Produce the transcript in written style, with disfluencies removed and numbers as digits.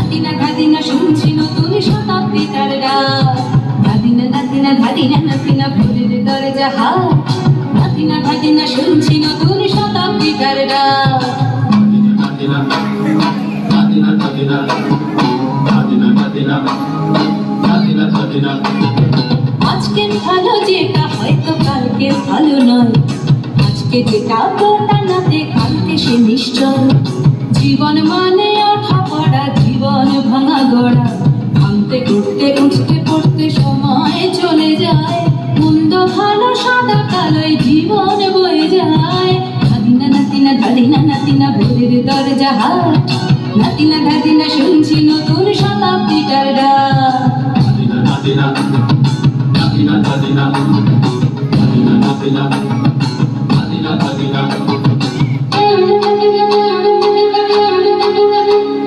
নাতিনা ধাদিনা শুনছি নতুন শতাব্দীটার ডাক। ধাদিনা নাতিনা ধাদিনা নাতিনা ভোরের দরজা হাট। নাতিনা ধাদিনা শুনছি নতুন শতাব্দীটার ডাক। আজকের ভালো যেটা হয়তো কালকে ভালো নয়। আজকে যেটা গোটানাতে কালকে সে নিশ্চয়। জীবন মানে ওঠা পড়া, জীবন ভাঙা গড়া। ভাঙতে করতে উঠতে পড়তে সময় চলে যায়। মন্দ ভালো সাদা কালোয় জীবন বয়ে যায়। ধাদিনা নাতিনা ধাদিনা নাতিনা ভোরের দরজা হাট। নাতিনা ধাদিনা শুনছি নতুন শতাব্দীটার ডাক। Natina, natina, natina, natina, natina, natina.